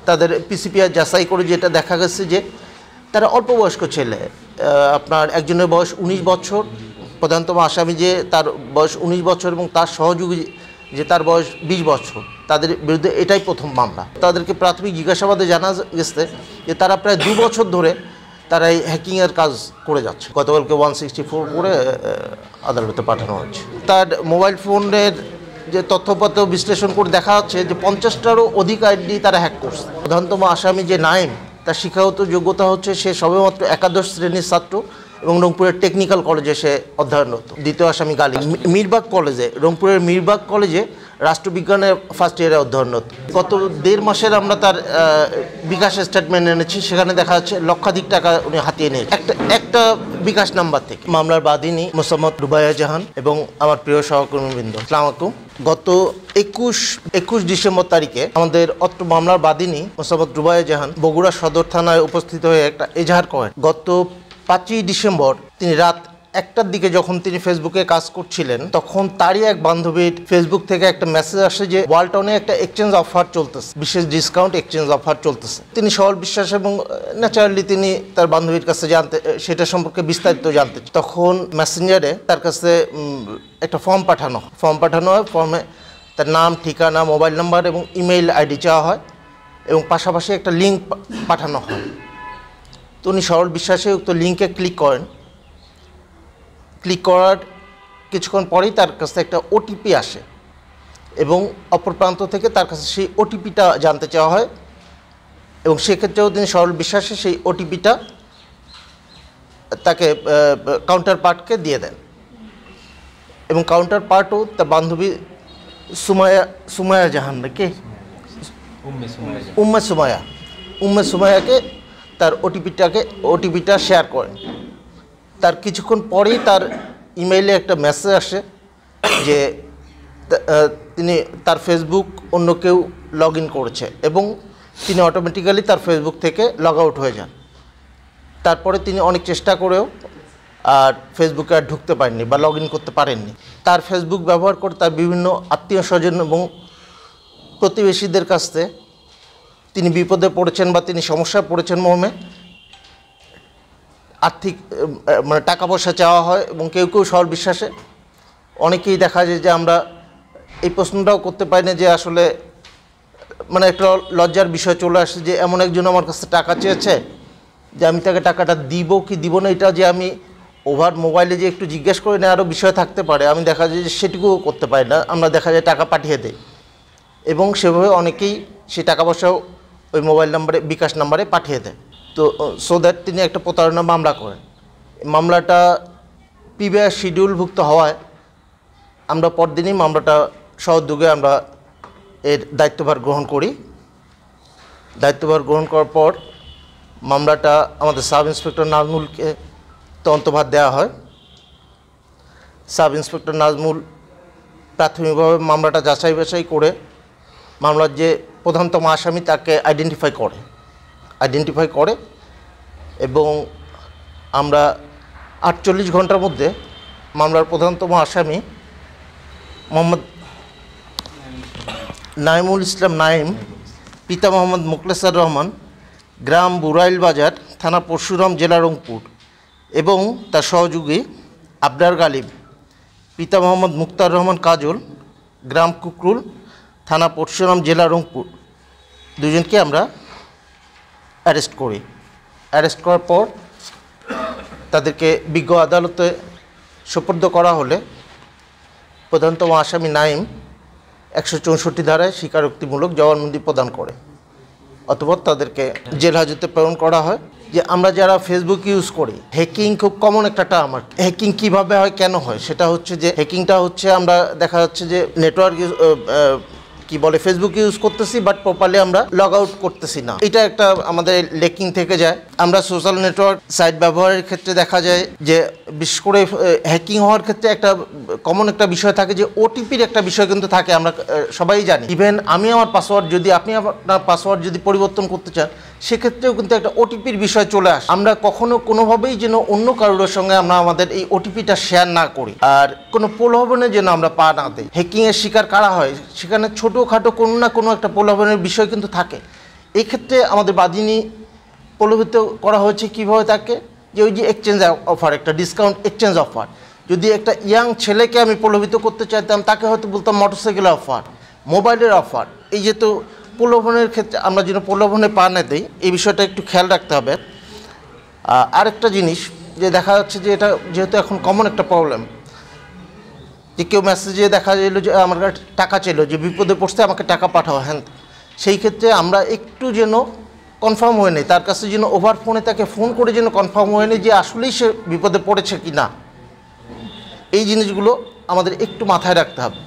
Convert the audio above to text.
তাদের পিসিপিআর যাচাই করে যেটা দেখা গেছে যে তারা অল্প বয়স্ক ছেলে। আপনার একজনের বয়স 19 বছর, প্রধানতম আসামি যে তার বয়স 19 বছর এবং তার সহযোগী যে তার বয়স 20 বছর, তাদের বিরুদ্ধে এটাই প্রথম মামলা। তাদেরকে প্রাথমিক জিজ্ঞাসাবাদে জানা গেছে যে তারা প্রায় 2 বছর ধরে তারা এই হ্যাকিংয়ের কাজ করে যাচ্ছে। গতকালকে 164 করে আদালতে পাঠানো হচ্ছে। তার মোবাইল ফোনের যে তথ্যপত্র বিশ্লেষণ করে দেখা যাচ্ছে যে 50টারও অধিক আইডি তারা হ্যাক করছে। প্রধানতম আসামি যে নাইম, তার শিক্ষাগত যোগ্যতা হচ্ছে সে সবেমাত্র একাদশ শ্রেণীর ছাত্র এবং রংপুরের টেকনিক্যাল কলেজে সে অধ্যয়নরত। দ্বিতীয় আসামি গালিব মিরবাগ কলেজে, রংপুরের মিরবাগ কলেজে রাষ্ট্রবিজ্ঞানের ফার্স্ট ইয়ারে অধ্যয়নরত। গত 1.5 মাসের আমরা তার বিকাশ স্টেটমেন্ট এনেছি, সেখানে দেখা যাচ্ছে লক্ষাধিক টাকা উনি হাতিয়ে নিয়েছেন একটা বিকাশ নাম্বার থেকে। মামলার বাদীনি মোসাম্মদ রুবাইয়া জাহান এবং আমার প্রিয় সহকর্মীবৃন্দ, আসসালামু আলাইকুম। গত 21 ডিসেম্বর তারিখে আমাদের অত্র মামলার বাদীনি মোসাম্মদ রুবাইয়া জাহান বগুড়া সদর থানায় উপস্থিত হয়ে একটা এজাহার করেন। গত 5ই ডিসেম্বর তিনি রাত 1টার দিকে যখন তিনি ফেসবুকে কাজ করছিলেন, তখন তারই এক বান্ধবীর ফেসবুক থেকে একটা মেসেজ আসে যে ওয়ালটনে একটা এক্সচেঞ্জ অফার চলতেছে, বিশেষ ডিসকাউন্ট এক্সচেঞ্জ অফার চলতেছে। তিনি সরল বিশ্বাস এবং ন্যাচারালি তিনি তার বান্ধবীর কাছে সেটা সম্পর্কে বিস্তারিত জানতে। তখন মেসেঞ্জারে তার কাছে একটা ফর্ম পাঠানো হয়। ফর্মে তার নাম, ঠিকানা, মোবাইল নাম্বার এবং ইমেইল আইডি চাওয়া হয় এবং পাশাপাশি একটা লিঙ্ক পাঠানো হয়। তো উনি সরল বিশ্বাসে উক্ত লিঙ্কে ক্লিক করেন। ক্লিক করার কিছুক্ষণ পরেই তার কাছে একটা ওটিপি আসে এবং অপর প্রান্ত থেকে তার কাছে সেই ওটিপিটা জানতে চাওয়া হয় এবং সেক্ষেত্রেও তিনি সরল বিশ্বাসে সেই ওটিপিটা তাকে কাউন্টার পার্টকে দিয়ে দেন এবং কাউন্টার পার্টও তার বান্ধবী সুমাইয়া জাহান নাকি উম্মে সুমাইয়াকে তার ওটিপিটা শেয়ার করেন। তার কিছুক্ষণ পরেই তার ইমেইলে একটা মেসেজ আসে যে তিনি তার ফেসবুক অন্য কেউ লগ ইন করেছে এবং তিনি অটোমেটিক্যালি তার ফেসবুক থেকে লগ আউট হয়ে যান। তারপরে তিনি অনেক চেষ্টা করেও আর ফেসবুকে আর ঢুকতে পারেননি বা লগ ইন করতে পারেননি। তার ফেসবুক ব্যবহার করে তার বিভিন্ন আত্মীয় স্বজন এবং প্রতিবেশীদের কাছ থেকে তিনি বিপদে পড়েছেন বা তিনি সমস্যায় পড়েছেন মর্মে আর্থিক টাকা পয়সা চাওয়া হয় এবং কেউ সরল বিশ্বাসে অনেকেই দেখা যায় যে আমরা এই প্রশ্নটাও করতে পারি না যে আসলে একটা লজ্জার বিষয় চলে আসে যে এমন একজন আমার কাছে টাকা চেয়েছে যে আমি তাকে টাকাটা দিব কি দিব না, এটা যে আমি ওভার মোবাইলে যে একটু জিজ্ঞেস করে না আরও বিষয় থাকতে পারে, আমি দেখা যায় যে সেটুকুও করতে পারি না। আমরা দেখা যায় টাকা পাঠিয়ে দেই এবং সেভাবে অনেকেই সেই টাকা পয়সাও ওই মোবাইল নাম্বারে, বিকাশ নাম্বারে পাঠিয়ে দেয়। তো সো দ্যাট তিনি একটা প্রতারণা মামলা করেন। মামলাটা পিবিআই শিডিউলভুক্ত হওয়ায় আমরা পরদিনই মামলাটা সহযোগে আমরা এর দায়িত্বভার গ্রহণ করি। দায়িত্বভার গ্রহণ করার পর মামলাটা আমাদের সাব ইন্সপেক্টর নাজমুলকে তদন্তভার দেওয়া হয়। সাব ইন্সপেক্টর নাজমুল প্রাথমিকভাবে মামলাটা যাচাই বাছাই করে মামলার যে প্রধানতম আসামি তাকে আইডেন্টিফাই করে এবং আমরা 48 ঘন্টার মধ্যে মামলার প্রধানতম আসামি মোহাম্মদ নাইমুল ইসলাম নাইম, পিতা মোহাম্মদ মোখলেছার রহমান, গ্রাম বুরাইল বাজার, থানা পরশুরাম, জেলা রংপুর, এবং তার সহযোগী আবরার গালিব, পিতা মোহাম্মদ মুক্তার রহমান কাজল, গ্রাম কুকরুল, থানা পরশুরাম, জেলা রংপুর, দুজনকে আমরা অ্যারেস্ট করি। অ্যারেস্ট করার পর তাদেরকে বিজ্ঞ আদালতে সোপর্দ করা হলে প্রধানতম আসামি নাইম 164 ধারায় স্বীকারোক্তিমূলক জবানবন্দি প্রদান করে, অতঃপর তাদেরকে জেল হাজতে প্রেরণ করা হয়। যে আমরা যারা ফেসবুক ইউজ করি, হ্যাকিং খুব কমন একটা টার্ম। হ্যাকিং কীভাবে হয়, কেন হয়, সেটা হচ্ছে যে হ্যাকিংটা হচ্ছে আমরা দেখা যাচ্ছে যে নেটওয়ার্ক ফেসবুক ইউজ করতেছি বাট প্রপারলি আমরা লগ আউট করতেছি না, এটা একটা আমাদের লেকিং থেকে যায়। আমরা সোশ্যাল নেটওয়ার্ক সাইট ব্যবহারের ক্ষেত্রে দেখা যায় যে বিশেষ করে হ্যাকিং হওয়ার ক্ষেত্রে একটা কমন একটা বিষয় থাকে যে ওটিপির একটা বিষয় কিন্তু থাকে, আমরা সবাই জানি। ইভেন আমি আমার পাসওয়ার্ড যদি, আপনি আপনার পাসওয়ার্ড যদি পরিবর্তন করতে চান, সেক্ষেত্রেও কিন্তু একটা ওটিপির বিষয় চলে আসে। আমরা কখনো কোনোভাবেই যেন অন্য কারোর সঙ্গে আমরা আমাদের এই ওটিপিটা শেয়ার না করি আর কোনো প্রলোভনে যেন আমরা পা না দিই। হ্যাকিংয়ের শিকার কারা হয়, সেখানে ছোটোখাটো কোনো না কোনো একটা প্রলোভনের বিষয় কিন্তু থাকে এই ক্ষেত্রে আমাদের বাদিনী প্রলোভিত করা হয়েছে কীভাবে তাকে, যে ওই যে এক্সচেঞ্জ অফার, একটা ডিসকাউন্ট এক্সচেঞ্জ অফার। যদি একটা ইয়াং ছেলেকে আমি প্রলোভিত করতে চাইতাম, তাকে হয়তো বলতাম মোটরসাইকেলের অফার, মোবাইলের অফার। এই যে তো প্রলোভনের ক্ষেত্রে আমরা যেন প্রলোভনে পা না দিই, এই বিষয়টা একটু খেয়াল রাখতে হবে। আরেকটা জিনিস যে দেখা যাচ্ছে যে এটা যেহেতু এখন কমন একটা প্রবলেম, যে কেউ মেসেজে দেখা গেলো যে আমার কাছে টাকা চাইলো, যে বিপদে পড়ছে আমাকে টাকা পাঠাও, হ্যাঁ, সেই ক্ষেত্রে আমরা একটু যেন কনফার্ম হয়ে নেই, তার কাছে যেন ওভার ফোনে তাকে ফোন করে যেন কনফার্ম হয়ে নেই যে আসলেই সে বিপদে পড়েছে কি না। এই জিনিসগুলো আমাদের একটু মাথায় রাখতে হবে।